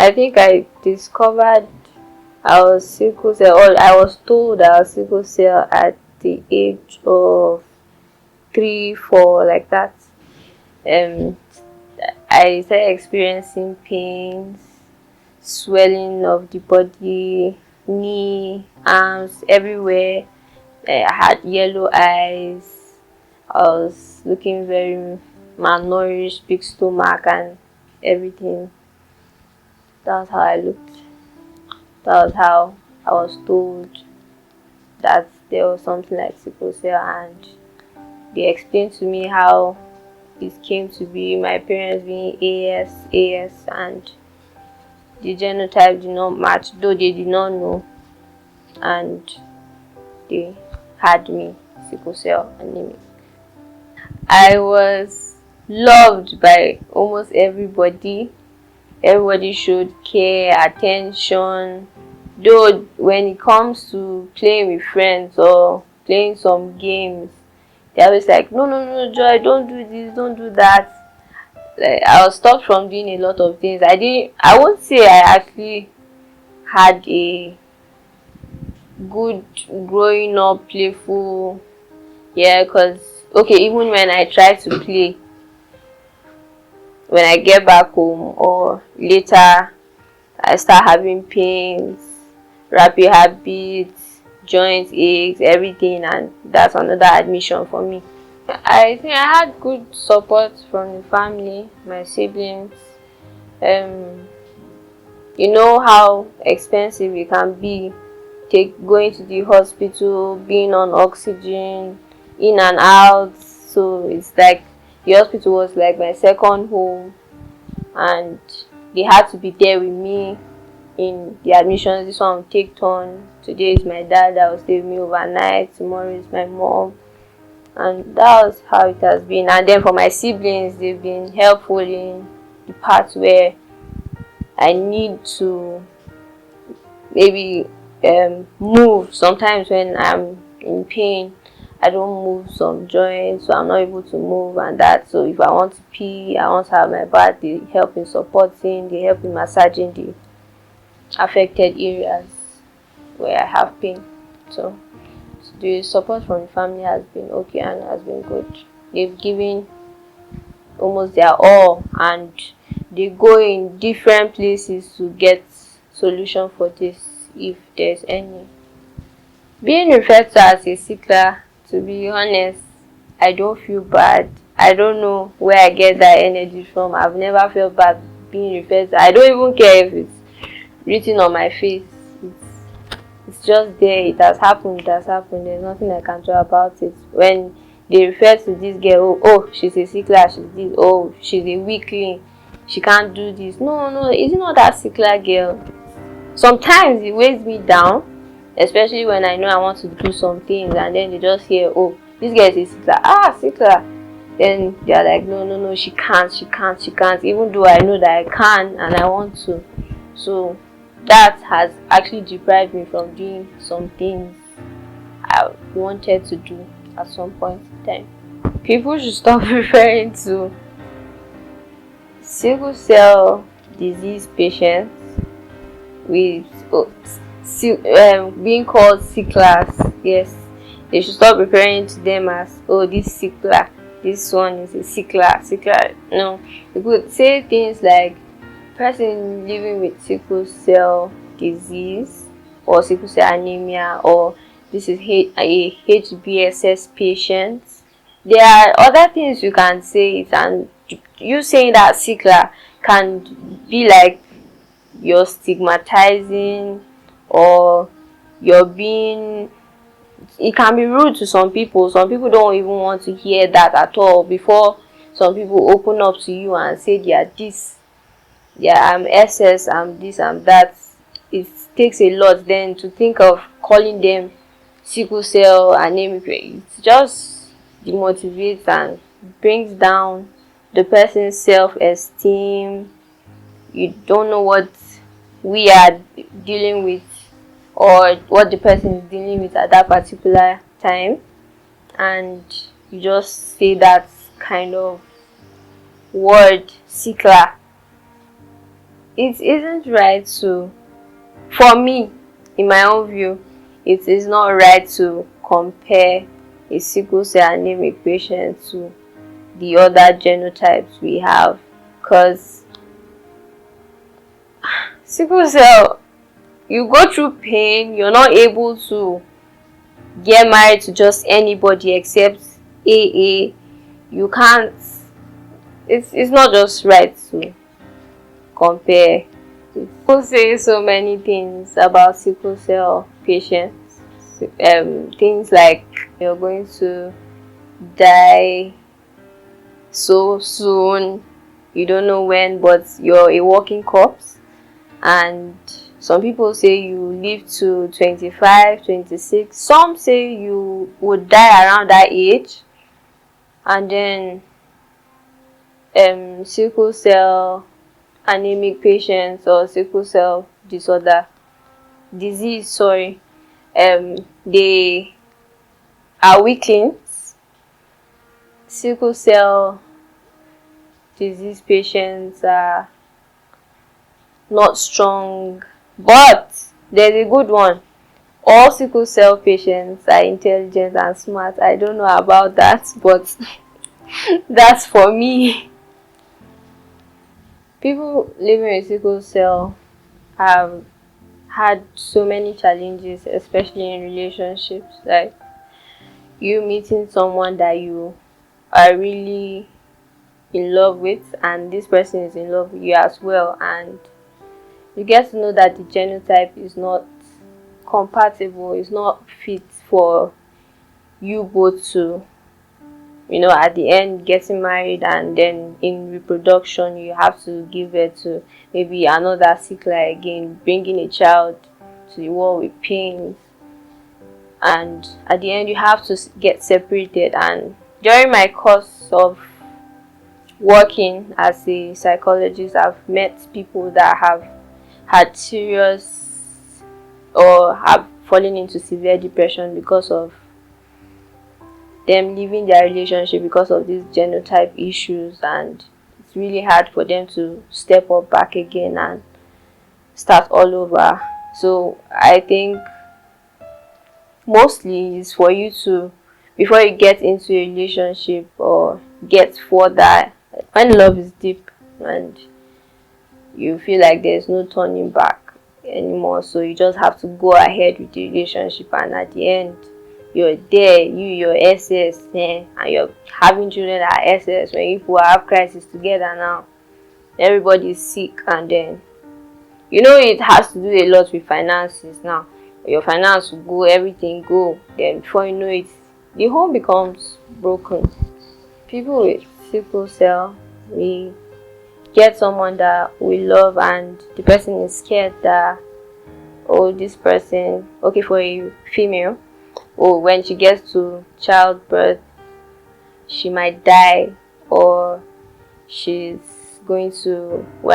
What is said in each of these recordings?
I think I discovered I was sickle cell, or I was told I was sickle cell at the age of 3, 4, like that. Um, I started experiencing pains, swelling of the body, knee, arms, everywhere. I had yellow eyes. I was looking very malnourished, big stomach, and everything. That was how I looked. That was how I was told that there was something like sickle cell, and they explained to me how it came to be. My parents being AS, and the genotype did not match, though they did not know, and they had me sickle cell anemia. I was loved by almost everybody. Everybody showed care, attention. Though when it comes to playing with friends or playing some games, they're always like, no, no, no, Joy, don't do this, don't do that. Like, I was stopped from doing a lot of things. I won't say I actually had a good growing up playful, yeah, because okay, even when I try to play, when I get back home or later, I start having pains, rapid habits, joint aches, everything, and that's another admission for me. I think I had good support from the family, my siblings. Um, you know how expensive it can be, going to the hospital, being on oxygen, in and out. So it's like the hospital was like my second home, and they had to be there with me in the admissions. This one will take turn. Today is my dad that will stay with me overnight. Tomorrow is my mom. And that was how it has been. And then for my siblings, they've been helpful in the parts where I need to maybe move. Sometimes when I'm in pain, I don't move some joints, so I'm not able to move and that. So if I want to pee, I want to have my bath, they help in supporting, they help in massaging the affected areas where I have pain. So the support from the family has been okay and has been good. They've given almost their all, and they go in different places to get solution for this if there's any. Being referred to as a sickler, to be honest, I don't feel bad. I don't know where I get that energy from. I've never felt bad being referred to. I don't even care if it's written on my face. It's just there. It has happened. It has happened. There's nothing I can do about it. When they refer to this girl, oh, she's a sickler, she's this, oh, she's a weakling, she can't do this. No, no, it's not that sickler girl. Sometimes it weighs me down, especially when I know I want to do some things, and then they just hear, oh, this girl is a sickler, sickler. Then they're like, no, no, no, she can't, even though I know that I can and I want to. So that has actually deprived me from doing some things I wanted to do at some point in time. People should stop referring to sickle cell disease patients with being called sicklers. Yes, they should stop referring to them as, oh, this sickler, this one is a sickler. No, they could say things like person living with sickle cell disease or sickle cell anemia, or this is a HBSS patient. There are other things you can say it, and you saying that sickler can be like you're stigmatizing, or you're being, it can be rude to some people. Some people don't even want to hear that at all before some people open up to you and say they are this, I'm SS, I'm this, I'm that. It takes a lot then to think of calling them sickle cell anemic. It just demotivates and brings down the person's self-esteem. You don't know what we are dealing with or what the person is dealing with at that particular time, and you just say that kind of word, sickler. it isn't right to, for me, in my own view, it is not right to compare a sickle cell anemic patient to the other genotypes we have, because sickle cell, you go through pain, you're not able to get married to just anybody except AA. You can't, it's not just right to compare. People say so many things about sickle cell patients. Things like you're going to die so soon, you don't know when, but you're a walking corpse. And some people say you live to 25, 26. Some say you would die around that age. And then sickle cell anemic patients or sickle cell disease, they are weaklings. Sickle cell disease patients are not strong, but there's a good one. All sickle cell patients are intelligent and smart. I don't know about that, but that's for me. People living with sickle cell have had so many challenges, especially in relationships, like you meeting someone that you are really in love with, and this person is in love with you as well, and you get to know that the genotype is not compatible, is not fit for you both to, at the end getting married, and then in reproduction you have to give birth to maybe another sickler again, bringing a child to the world with pains, and at the end you have to get separated. And during my course of working as a psychologist, I've met people that have had serious or have fallen into severe depression because of them leaving their relationship because of these genotype issues, and it's really hard for them to step up back again and start all over. So I think mostly is for you to, before you get into a relationship or get further, when love is deep and you feel like there's no turning back anymore, so you just have to go ahead with the relationship, and at the end you're there, your SS, and you're having children that are SS, when people have crisis together now, everybody's sick, and then it has to do a lot with finances now. Your finance will go, everything go, then before you know it, the home becomes broken. People with sickle cell, we get someone that we love and the person is scared that, this person, okay, for a female, when she gets to childbirth she might die, or we're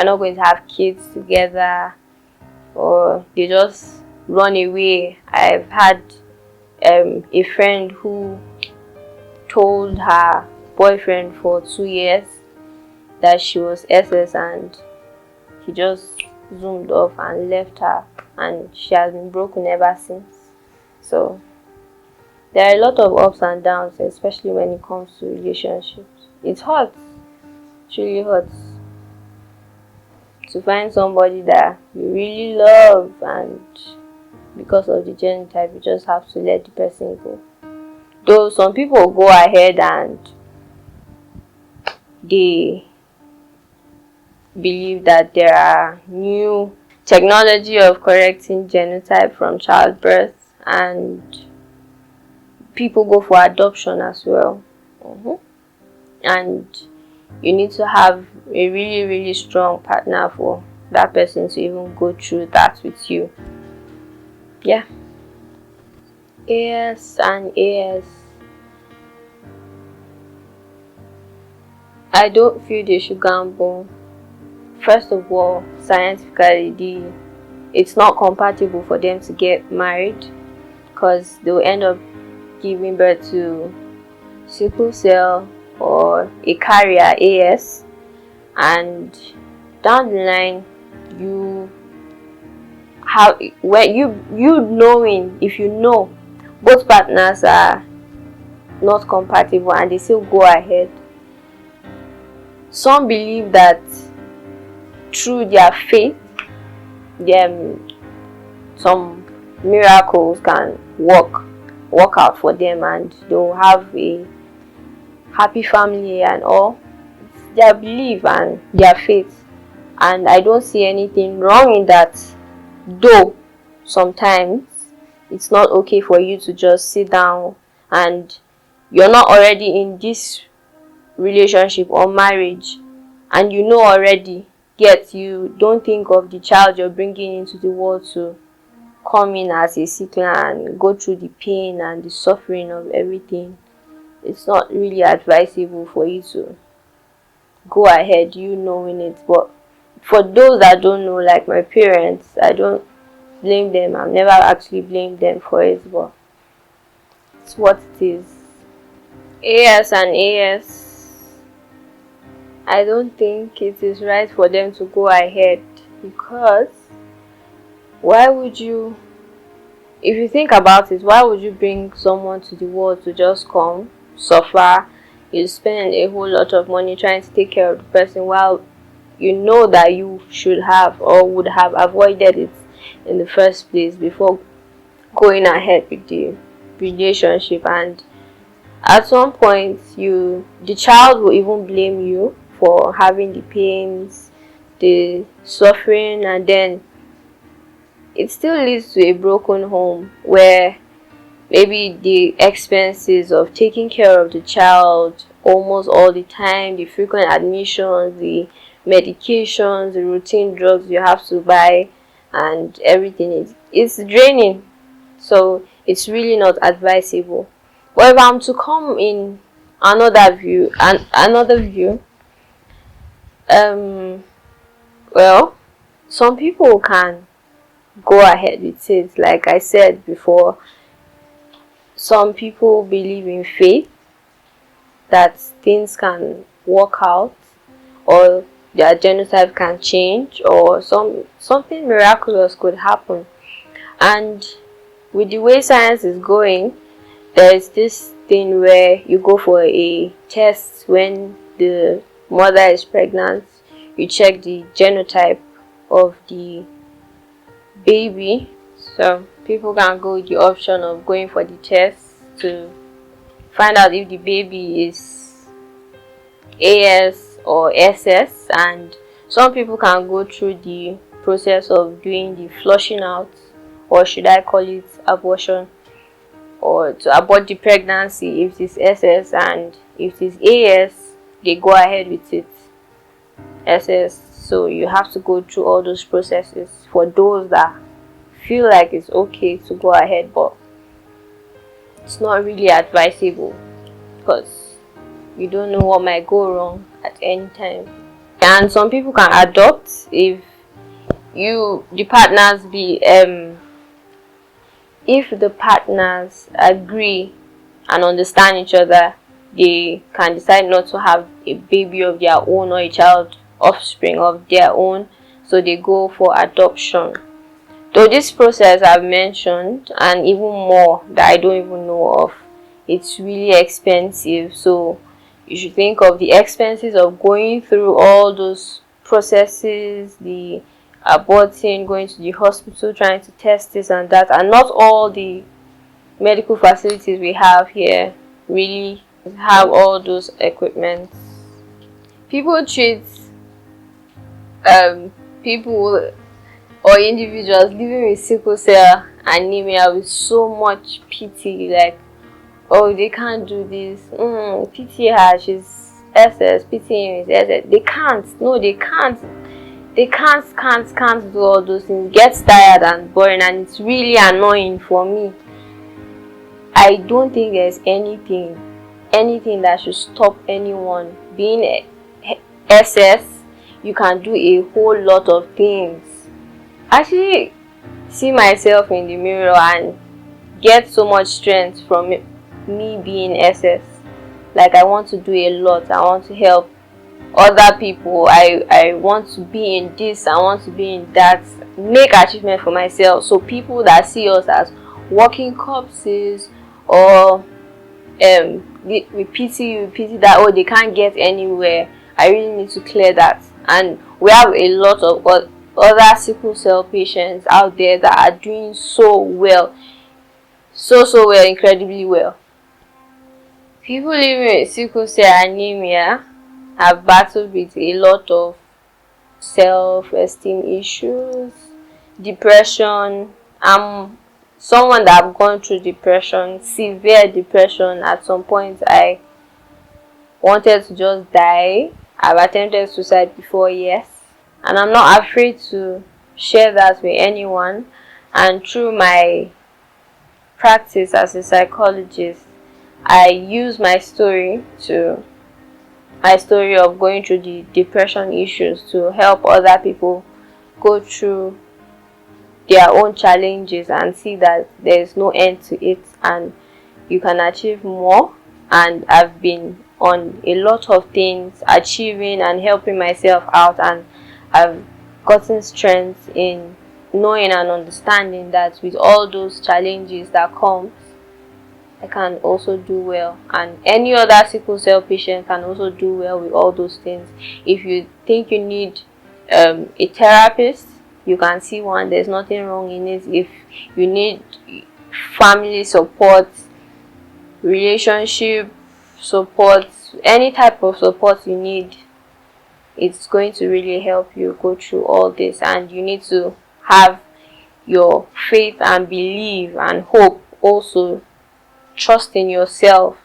not going to have kids together, or they just run away. I've had a friend who told her boyfriend for 2 years that she was SS, and he just zoomed off and left her, and she has been broken ever since. So there are a lot of ups and downs, especially when it comes to relationships. It hurts. It really hurts to find somebody that you really love, and because of the genotype you just have to let the person go. Though some people go ahead and they believe that there are new technology of correcting genotype from childbirth, and people go for adoption as well. And you need to have a really, really strong partner for that person to even go through that with you. Yeah. AS and AS, I don't feel they should gamble. First of all, scientifically, it's not compatible for them to get married, because they'll end up giving birth to sickle cell or a carrier AS, and down the line you have, when you knowing, if you know both partners are not compatible and they still go ahead, some believe that through their faith, them some miracles can work out for them and they'll have a happy family and all. It's their belief and their faith, and I don't see anything wrong in that, though sometimes it's not okay for you to just sit down and you're not already in this relationship or marriage and you know already, yet you don't think of the child you're bringing into the world to come in as a sickle and go through the pain and the suffering of everything. It's not really advisable for you to go ahead, you knowing it. But for those that don't know, like my parents, I don't blame them. I've never actually blamed them for it, but it's what it is. AS and AS, I don't think it is right for them to go ahead, because why would you, if you think about it, why would you bring someone to the world to just come, suffer, you spend a whole lot of money trying to take care of the person, while you know that you should have or would have avoided it in the first place before going ahead with the relationship? And at some point, the child will even blame you for having the pains, the suffering, and then it still leads to a broken home where maybe the expenses of taking care of the child almost all the time, the frequent admissions, the medications, the routine drugs you have to buy, and everything it's draining. So it's really not advisable. But if I'm to come in another view, well, some people can go ahead with it. Like I said before, some people believe in faith that things can work out, or their genotype can change, or something miraculous could happen. And with the way science is going, there's this thing where you go for a test when the mother is pregnant. You check the genotype of the baby. So people can go with the option of going for the test to find out if the baby is AS or SS, and some people can go through the process of doing the flushing out, or should I call it abortion, or to abort the pregnancy if it's SS, and if it's AS they go ahead with it SS. So you have to go through all those processes for those that feel like it's okay to go ahead, but it's not really advisable because you don't know what might go wrong at any time. And some people can adopt if the partners if the partners agree and understand each other, they can decide not to have a baby of their own or a child offspring of their own, so they go for adoption. Though this process I've mentioned and even more that I don't even know of, it's really expensive. So you should think of the expenses of going through all those processes, the aborting, going to the hospital, trying to test this and that, and not all the medical facilities we have here really have all those equipment. People treat people or individuals living with sickle cell anemia with so much pity, like, oh, they can't do this, pity her, she's SS, pity him is SS. They can't, no, they can't do all those things. It gets tired and boring, and it's really annoying for me. I don't think there's anything that should stop anyone being SS. You can do a whole lot of things. Actually see myself in the mirror and get so much strength from me being SS. Like, I want to do a lot, I want to help other people. I want to be in this, I want to be in that, make achievement for myself. So people that see us as walking corpses, or we pity that, oh, they can't get anywhere. I really need to clear that. And we have a lot of other sickle cell patients out there that are doing so well, so well, incredibly well. People living with sickle cell anemia have battled with a lot of self-esteem issues, depression. I'm someone that have gone through depression, severe depression. At some point I wanted to just die. I've attempted suicide before, yes, and I'm not afraid to share that with anyone. And through my practice as a psychologist, I use my story of going through the depression issues to help other people go through their own challenges and see that there is no end to it and you can achieve more. And I've been on a lot of things, achieving and helping myself out, and I've gotten strength in knowing and understanding that with all those challenges that come, I can also do well, and any other sickle cell patient can also do well with all those things. If you think you need a therapist, you can see one. There's nothing wrong in it. If you need family support, relationship support, any type of support you need, it's going to really help you go through all this. And you need to have your faith and believe and hope, also trust in yourself.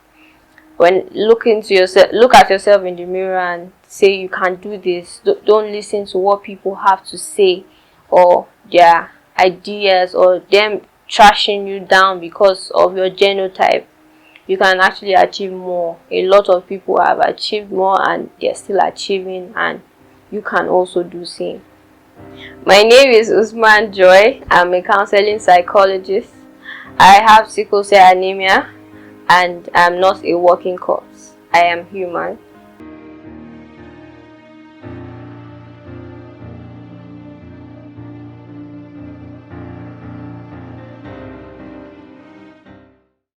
When look at yourself in the mirror and say you can do this. Don't listen to what people have to say, or their ideas, or them trashing you down because of your genotype. You can actually achieve more. A lot of people have achieved more and they're still achieving, and you can also do same. My name is Usman Joy. I'm a counseling psychologist. I have sickle cell anemia and I'm not a walking corpse. I am human.